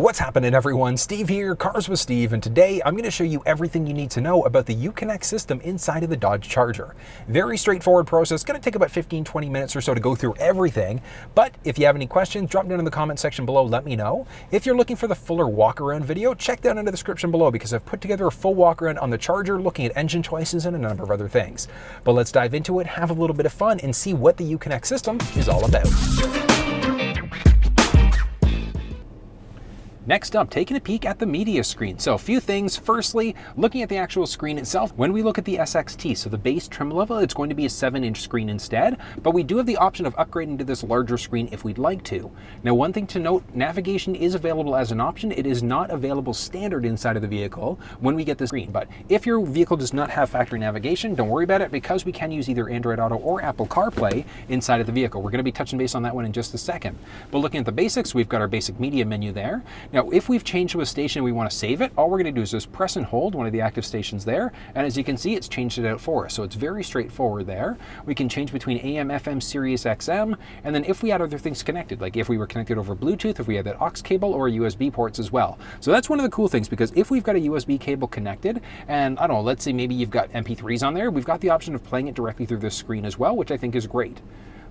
What's happening, everyone? Steve here, Cars with Steve, and today I'm going to show you everything you need to know about the uConnect system inside of the Dodge Charger. Very straightforward process, going to take about 15-20 minutes or so to go through everything, but if you have any questions, drop down in the comment section below, let me know. If you're looking for the fuller walk-around video, check down in the description below because I've put together a full walk-around on the Charger, looking at engine choices and a number of other things. But let's dive into it, have a little bit of fun, and see what the uConnect system is all about. Next up, taking a peek at the media screen. So a few things. Firstly, looking at the actual screen itself, when we look at the SXT, so the base trim level, it's going to be a 7-inch screen instead, but we do have the option of upgrading to this larger screen if we'd like to. Now, one thing to note, navigation is available as an option. It is not available standard inside of the vehicle when we get the screen, but if your vehicle does not have factory navigation, don't worry about it because we can use either Android Auto or Apple CarPlay inside of the vehicle. We're going to be touching base on that one in just a second. But looking at the basics, we've got our basic media menu there. Now, if we've changed to a station and we want to save it, all we're going to do is just press and hold one of the active stations there, and as you can see, it's changed it out for us. So it's very straightforward there. We can change between AM, FM, Sirius XM, and then if we had other things connected, like if we were connected over Bluetooth, if we had that aux cable or USB ports as well. So that's one of the cool things, because if we've got a USB cable connected, and I don't know, let's say maybe you've got MP3s on there, we've got the option of playing it directly through this screen as well, which I think is great.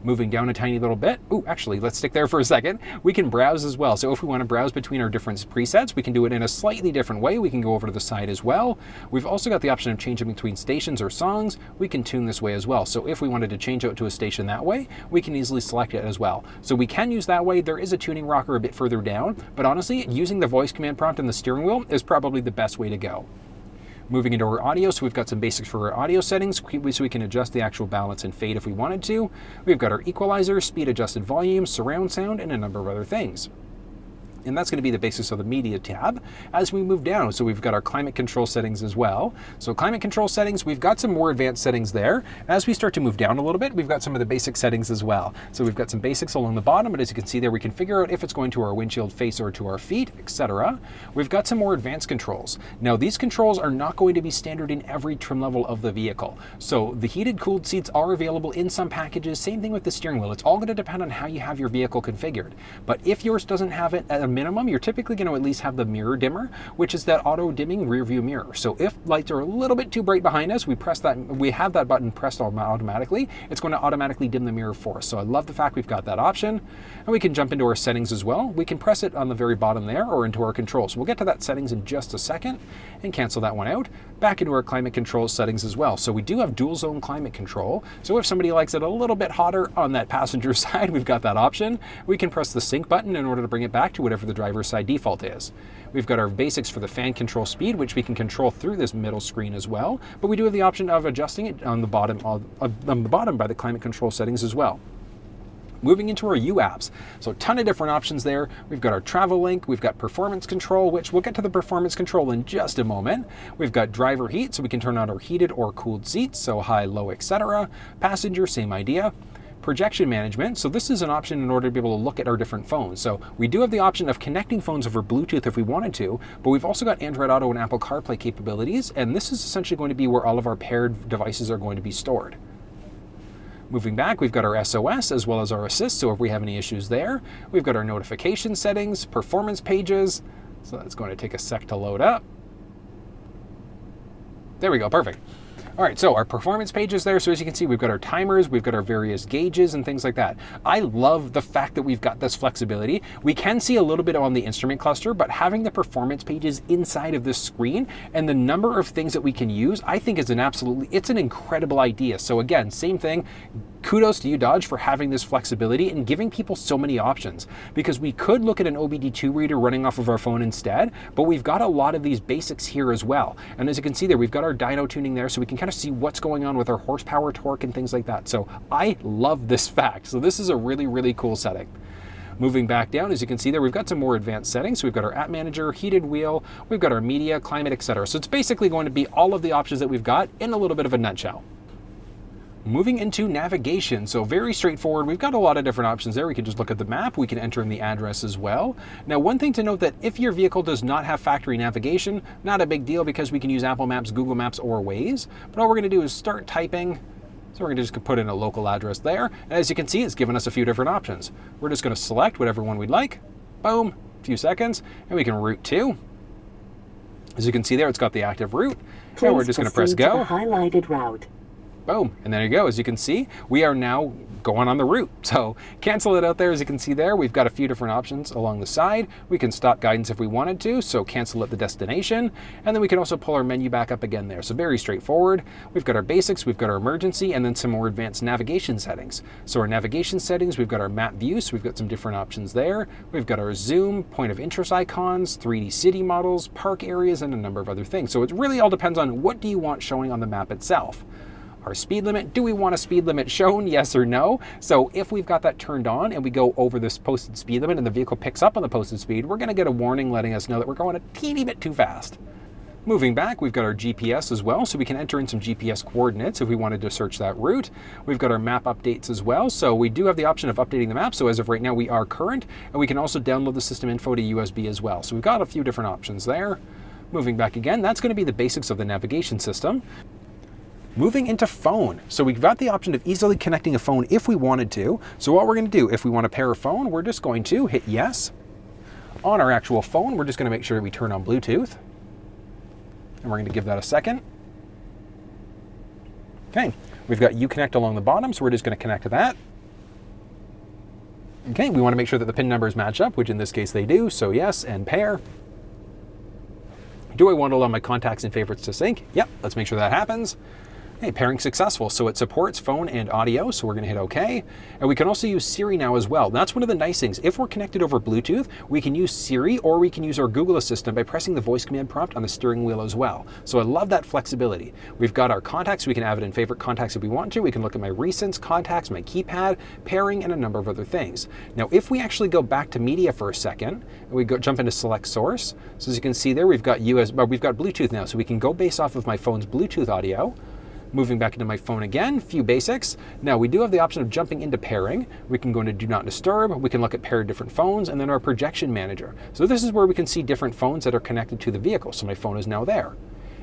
Moving down a tiny little bit, actually, let's stick there for a second. We can browse as well. So if we want to browse between our different presets, we can do it in a slightly different way. We can go over to the side as well. We've also got the option of changing between stations or songs. We can tune this way as well. So if we wanted to change out to a station that way, we can easily select it as well. So we can use that way. There is a tuning rocker a bit further down, but honestly, using the voice command prompt in the steering wheel is probably the best way to go. Moving into our audio, so we've got some basics for our audio settings, so we can adjust the actual balance and fade if we wanted to. We've got our equalizer, speed adjusted volume, surround sound, and a number of other things. And that's going to be the basics of the media tab. As we move down, so we've got our climate control settings as well. So climate control settings, we've got some more advanced settings there. As we start to move down a little bit, we've got some of the basic settings as well. So we've got some basics along the bottom, but as you can see there, we can figure out if it's going to our windshield face or to our feet, etc. We've got some more advanced controls. Now, these controls are not going to be standard in every trim level of the vehicle. So the heated, cooled seats are available in some packages. Same thing with the steering wheel. It's all going to depend on how you have your vehicle configured. But if yours doesn't have it, at a minimum, you're typically going to at least have the mirror dimmer, which is that auto dimming rear view mirror. So if lights are a little bit too bright behind us, we have that button pressed automatically, it's going to automatically dim the mirror for us. So I love the fact we've got that option. And we can jump into our settings as well. We can press it on the very bottom there or into our controls. We'll get to that settings in just a second and cancel that one out. Back into our climate control settings as well. So we do have dual zone climate control. So if somebody likes it a little bit hotter on that passenger side, we've got that option. We can press the sync button in order to bring it back to whatever the driver's side default is. We've got our basics for the fan control speed, which we can control through this middle screen as well, but we do have the option of adjusting it on the bottom by the climate control settings as well. Moving into our uApps, so a ton of different options there. We've got our travel link, we've got performance control, which we'll get to the performance control in just a moment. We've got driver heat, so we can turn on our heated or cooled seats, so high, low, etc. Passenger, same idea. Projection management, so this is an option in order to be able to look at our different phones. So we do have the option of connecting phones over Bluetooth if we wanted to, but we've also got Android Auto and Apple CarPlay capabilities, and this is essentially going to be where all of our paired devices are going to be stored. Moving back, we've got our SOS as well as our assist, so if we have any issues there. We've got our notification settings, performance pages, so that's going to take a sec to load up. There we go, perfect. All right, so our performance page is there. So as you can see, we've got our timers, we've got our various gauges and things like that. I love the fact that we've got this flexibility. We can see a little bit on the instrument cluster, but having the performance pages inside of this screen and the number of things that we can use, I think is it's an incredible idea. So again, same thing. Kudos to you, Dodge, for having this flexibility and giving people so many options, because we could look at an OBD2 reader running off of our phone instead, but we've got a lot of these basics here as well. And as you can see there, we've got our dyno tuning there, so we can kind of see what's going on with our horsepower, torque, and things like that. So I love this fact. So this is a really, really cool setting. Moving back down, as you can see there, we've got some more advanced settings. So we've got our app manager, heated wheel, we've got our media, climate, etc. So it's basically going to be all of the options that we've got in a little bit of a nutshell. Moving into navigation, so very straightforward. We've got a lot of different options there. We can just look at the map. We can enter in the address as well. Now, one thing to note that if your vehicle does not have factory navigation, not a big deal because we can use Apple Maps, Google Maps, or Waze. But all we're going to do is start typing. So we're going to just put in a local address there. And as you can see, it's given us a few different options. We're just going to select whatever one we'd like. Boom. few seconds, and we can route to. As you can see there, it's got the active route, Please and we're just going to press go. the highlighted route. Boom, and there you go. As you can see, we are now going on the route. So cancel it out there. As you can see there, we've got a few different options along the side. We can stop guidance if we wanted to, so cancel at the destination, and then we can also pull our menu back up again there. So very straightforward. We've got our basics, we've got our emergency, and then some more advanced navigation settings. So our navigation settings, we've got our map view, so we've got some different options there. We've got our zoom, point of interest icons, 3D city models, park areas, and a number of other things. So it really all depends on what do you want showing on the map itself. Our speed limit, do we want a speed limit shown, yes or no? So if we've got that turned on and we go over this posted speed limit and the vehicle picks up on the posted speed, we're gonna get a warning letting us know that we're going a teeny bit too fast. Moving back, we've got our GPS as well, so we can enter in some GPS coordinates if we wanted to search that route. We've got our map updates as well, so we do have the option of updating the map. So as of right now, we are current, and we can also download the system info to USB as well. So we've got a few different options there. Moving back again, that's gonna be the basics of the navigation system. Moving into phone. So we've got the option of easily connecting a phone if we wanted to. So what we're going to do, if we want to pair a phone, we're just going to hit yes. On our actual phone, we're just going to make sure that we turn on Bluetooth. And we're going to give that a second. Okay, we've got uConnect along the bottom, so we're just going to connect to that. Okay, we want to make sure that the PIN numbers match up, which in this case they do, so yes, and pair. Do I want to allow my contacts and favorites to sync? Yep, let's make sure that happens. Hey, pairing successful. So it supports phone and audio, so we're gonna hit OK. And we can also use Siri now as well. That's one of the nice things. If we're connected over Bluetooth, we can use Siri or we can use our Google Assistant by pressing the voice command prompt on the steering wheel as well. So I love that flexibility. We've got our contacts. We can have it in favorite contacts if we want to. We can look at my recents, contacts, my keypad, pairing, and a number of other things. Now, if we actually go back to media for a second, and we jump into select source. So as you can see there, we've got Bluetooth now. So we can go based off of my phone's Bluetooth audio. Moving back into my phone again, few basics. Now we do have the option of jumping into pairing. We can go into do not disturb. We can look at paired different phones, and then our projection manager. So this is where we can see different phones that are connected to the vehicle. So my phone is now there.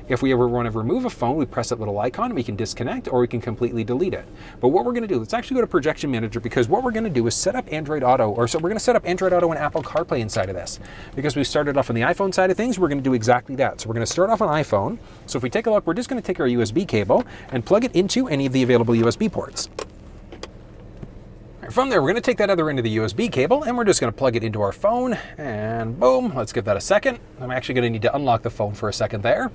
If we ever want to remove a phone, we press that little icon, we can disconnect, or we can completely delete it. But what we're going to do, let's actually go to Projection Manager, because what we're going to do is set up Android Auto, we're going to set up Android Auto and Apple CarPlay inside of this. Because we started off on the iPhone side of things, we're going to do exactly that. So we're going to start off on iPhone. So if we take a look, we're just going to take our USB cable and plug it into any of the available USB ports. From there, we're going to take that other end of the USB cable and we're just going to plug it into our phone, and boom, let's give that a second. I'm actually going to need to unlock the phone for a second there.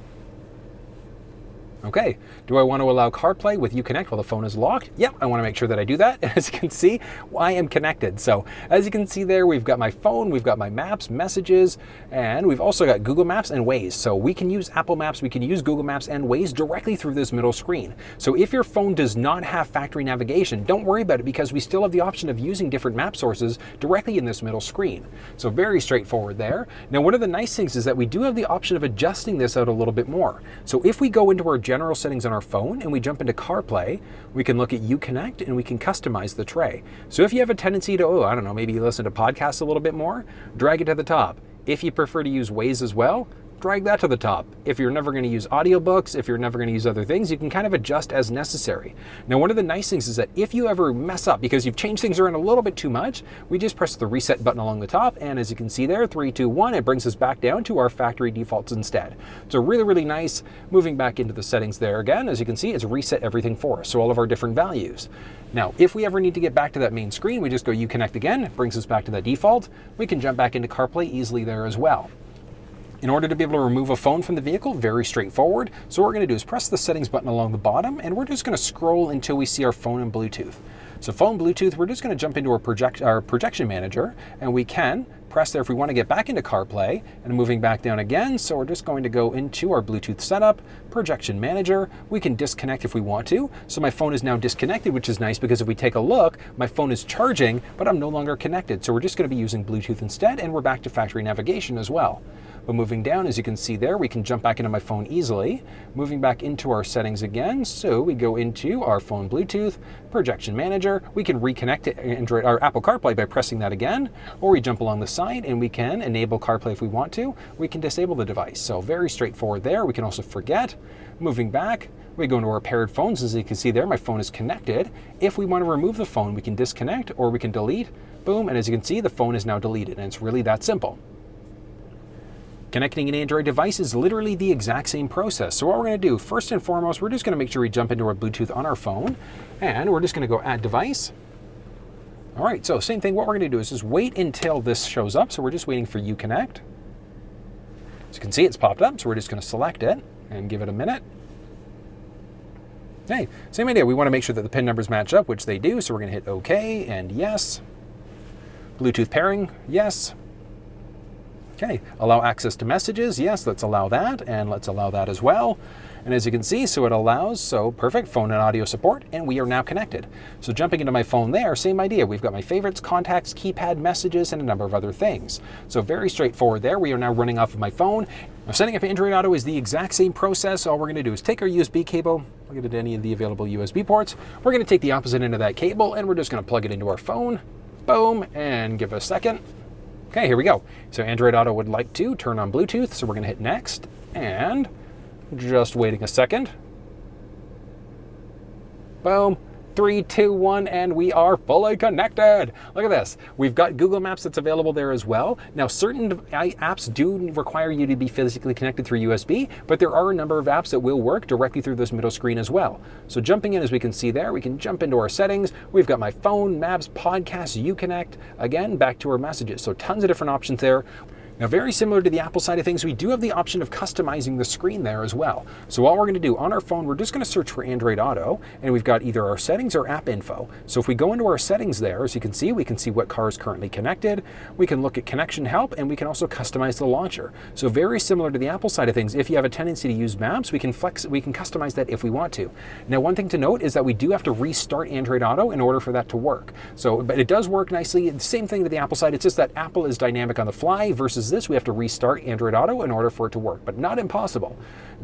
Okay, do I want to allow CarPlay with uConnect while the phone is locked? Yep, I want to make sure that I do that. As you can see, I am connected. So as you can see there, we've got my phone, we've got my maps, messages, and we've also got Google Maps and Waze. So we can use Apple Maps, we can use Google Maps and Waze directly through this middle screen. So if your phone does not have factory navigation, don't worry about it, because we still have the option of using different map sources directly in this middle screen. So very straightforward there. Now, one of the nice things is that we do have the option of adjusting this out a little bit more. So if we go into our general settings on our phone and we jump into CarPlay, we can look at uConnect and we can customize the tray. So if you have a tendency to, I don't know, maybe you listen to podcasts a little bit more, drag it to the top. If you prefer to use Waze as well, drag that to the top. If you're never going to use audiobooks, if you're never going to use other things, you can kind of adjust as necessary. Now, one of the nice things is that if you ever mess up because you've changed things around a little bit too much, we just press the reset button along the top, and as you can see there, 3, 2, 1, it brings us back down to our factory defaults instead. So really, really nice. Moving back into the settings there again, as you can see, it's reset everything for us, so all of our different values. Now, if we ever need to get back to that main screen, we just go uConnect again, it brings us back to that default. We can jump back into CarPlay easily there as well. In order to be able to remove a phone from the vehicle, very straightforward. So what we're going to do is press the settings button along the bottom, and we're just going to scroll until we see our phone and Bluetooth. So phone, Bluetooth, we're just going to jump into our projection manager, and we can press there if we want to get back into CarPlay, and moving back down again. So we're just going to go into our Bluetooth setup, projection manager. We can disconnect if we want to. So my phone is now disconnected, which is nice because if we take a look, my phone is charging, but I'm no longer connected. So we're just going to be using Bluetooth instead, and we're back to factory navigation as well. But moving down, as you can see there, we can jump back into my phone easily. Moving back into our settings again, so we go into our phone Bluetooth, projection manager. We can reconnect to Android or Apple CarPlay by pressing that again, or we jump along the side and we can enable CarPlay if we want to. We can disable the device. So very straightforward there. We can also forget. Moving back, we go into our paired phones. As you can see there, my phone is connected. If we want to remove the phone, we can disconnect or we can delete. Boom, and as you can see, the phone is now deleted, and it's really that simple. Connecting an Android device is literally the exact same process. So what we're going to do, first and foremost, we're just going to make sure we jump into our Bluetooth on our phone, and we're just going to go add device. All right, so same thing. What we're going to do is just wait until this shows up. So we're just waiting for uConnect. As you can see, it's popped up, so we're just going to select it and give it a minute. Okay, same idea. We want to make sure that the pin numbers match up, which they do, so we're going to hit OK and yes. Bluetooth pairing, yes. Okay, allow access to messages, yes, let's allow that, and let's allow that as well. And as you can see, so it allows, so perfect, phone and audio support, and we are now connected. So jumping into my phone there, same idea. We've got my favorites, contacts, keypad, messages, and a number of other things. So very straightforward there. We are now running off of my phone. Now setting up Android Auto is the exact same process. All we're going to do is take our USB cable, plug it into any of the available USB ports. We're going to take the opposite end of that cable, and we're just going to plug it into our phone. Boom, and give it a second. Okay, here we go. So Android Auto would like to turn on Bluetooth, so we're going to hit next, and just waiting a second. Boom. 3, 2, 1, and we are fully connected. Look at this. We've got Google Maps that's available there as well. Now, certain apps do require you to be physically connected through USB, but there are a number of apps that will work directly through this middle screen as well. So jumping in, as we can see there, we can jump into our settings. We've got my phone, maps, podcasts, uConnect, again, back to our messages. So tons of different options there. Now, very similar to the Apple side of things, we do have the option of customizing the screen there as well. So what we're going to do on our phone, we're just going to search for Android Auto, and we've got either our settings or app info. So if we go into our settings there, as you can see, we can see what car is currently connected. We can look at connection help, and we can also customize the launcher. So very similar to the Apple side of things, if you have a tendency to use Maps, we can customize that if we want to. Now, one thing to note is that we do have to restart Android Auto in order for that to work. So, but it does work nicely. The same thing to the Apple side. It's just that Apple is dynamic on the fly versus this, we have to restart Android Auto in order for it to work, but not impossible.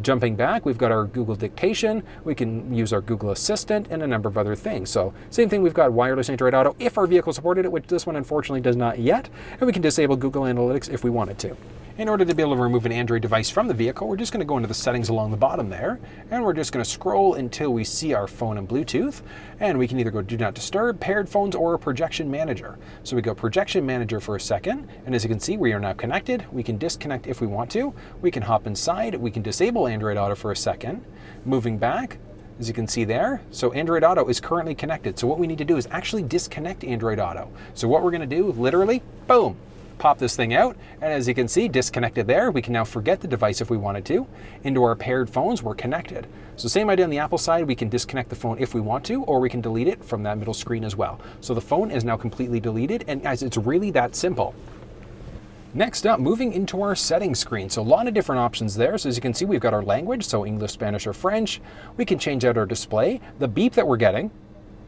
Jumping back, we've got our Google Dictation, we can use our Google Assistant, and a number of other things. So same thing, we've got wireless Android Auto if our vehicle supported it, which this one unfortunately does not yet, and we can disable Google Analytics if we wanted to. In order to be able to remove an Android device from the vehicle, we're just going to go into the settings along the bottom there, and we're just going to scroll until we see our phone and Bluetooth, and we can either go Do Not Disturb, Paired Phones, or a Projection Manager. So we go Projection Manager for a second, and as you can see, we are now connected. We can disconnect if we want to. We can hop inside. We can disable Android Auto for a second. Moving back, as you can see there, so Android Auto is currently connected. So what we need to do is actually disconnect Android Auto. So what we're going to do, literally, boom, pop this thing out, and as you can see, disconnected there. We can now forget the device if we wanted to. Into our paired phones, we're connected. So same idea on the Apple side, we can disconnect the phone if we want to, or we can delete it from that middle screen as well. So the phone is now completely deleted, and guys, it's really that simple. Next up, moving into our settings screen. So a lot of different options there. So as you can see, we've got our language, so English, Spanish, or French. We can change out our display. The beep that we're getting,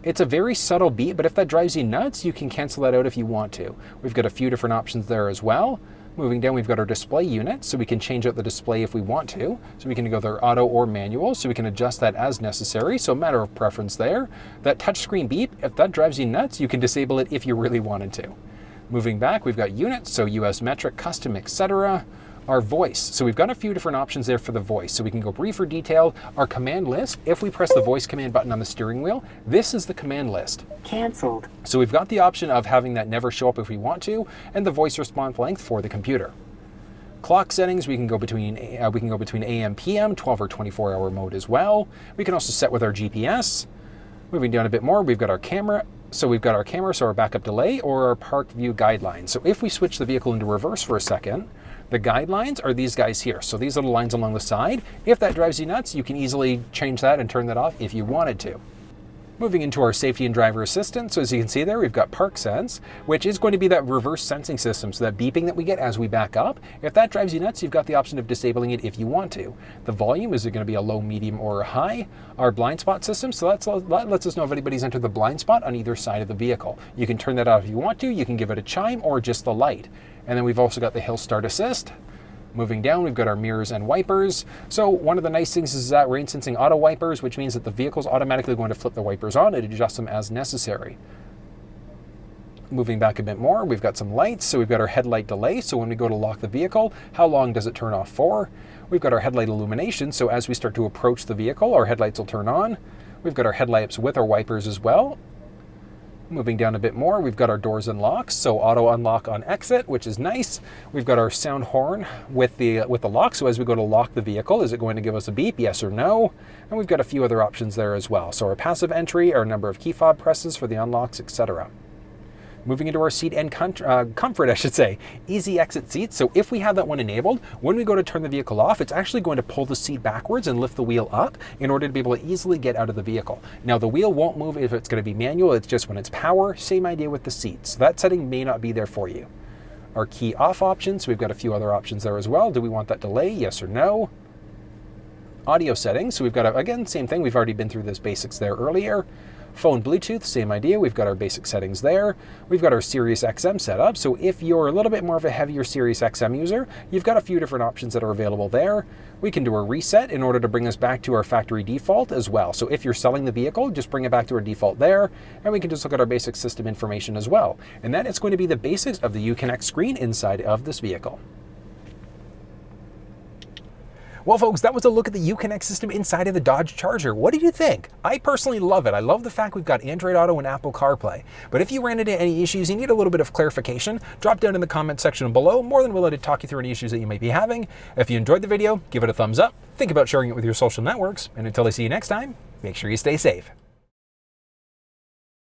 it's a very subtle beep, but if that drives you nuts, you can cancel that out if you want to. We've got a few different options there as well. Moving down, we've got our display unit, so we can change out the display if we want to. So we can go there auto or manual, so we can adjust that as necessary. So a matter of preference there. That touchscreen beep, if that drives you nuts, you can disable it if you really wanted to. Moving back, we've got units, so US metric, custom, etc. Our voice. So we've got a few different options there for the voice. So we can go brief or detailed. Our command list, if we press the voice command button on the steering wheel, this is the command list. Canceled. So we've got the option of having that never show up if we want to, and the voice response length for the computer. Clock settings, we can go between AM, PM, 12 or 24 hour mode as well. We can also set with our GPS. Moving down a bit more, we've got our camera. So we've got our camera, so our backup delay, or our park view guidelines. So if we switch the vehicle into reverse for a second, the guidelines are these guys here. So these are the lines along the side. If that drives you nuts, you can easily change that and turn that off if you wanted to. Moving into our safety and driver assistance, so as you can see there, we've got Park Sense, which is going to be that reverse sensing system, so that beeping that we get as we back up. If that drives you nuts, you've got the option of disabling it if you want to. The volume, is it going to be a low, medium, or a high? Our blind spot system, so that lets us know if anybody's entered the blind spot on either side of the vehicle. You can turn that off if you want to, you can give it a chime or just the light. And then we've also got the Hill Start Assist. Moving down, we've got our mirrors and wipers. So one of the nice things is that rain sensing auto wipers, which means that the vehicle's automatically going to flip the wipers on and adjust them as necessary. Moving back a bit more, we've got some lights. So we've got our headlight delay. So when we go to lock the vehicle, how long does it turn off for? We've got our headlight illumination. So as we start to approach the vehicle, our headlights will turn on. We've got our headlights with our wipers as well. Moving down a bit more, we've got our doors and locks, so auto unlock on exit, which is nice. We've got our sound horn with the lock, so as we go to lock the vehicle, is it going to give us a beep, yes or no? And we've got a few other options there as well. So our passive entry, our number of key fob presses for the unlocks, etc. Moving into our seat and comfort, I should say. Easy exit seats. So if we have that one enabled, when we go to turn the vehicle off, it's actually going to pull the seat backwards and lift the wheel up in order to be able to easily get out of the vehicle. Now the wheel won't move if it's going to be manual, it's just when it's power. Same idea with the seats. So that setting may not be there for you. Our key off options, we've got a few other options there as well. Do we want that delay? Yes or no? Audio settings, so we've got, again, same thing. We've already been through this basics there earlier. Phone Bluetooth, same idea. We've got our basic settings there. We've got our Sirius XM set up. So if you're a little bit more of a heavier Sirius XM user, you've got a few different options that are available there. We can do a reset in order to bring us back to our factory default as well. So if you're selling the vehicle, just bring it back to our default there. And we can just look at our basic system information as well. And that is going to be the basics of the uConnect screen inside of this vehicle. Well, folks, that was a look at the uConnect system inside of the Dodge Charger. What did you think? I personally love it. I love the fact we've got Android Auto and Apple CarPlay. But if you ran into any issues, you need a little bit of clarification, drop down in the comment section below. More than willing to talk you through any issues that you might be having. If you enjoyed the video, give it a thumbs up. Think about sharing it with your social networks. And until I see you next time, make sure you stay safe.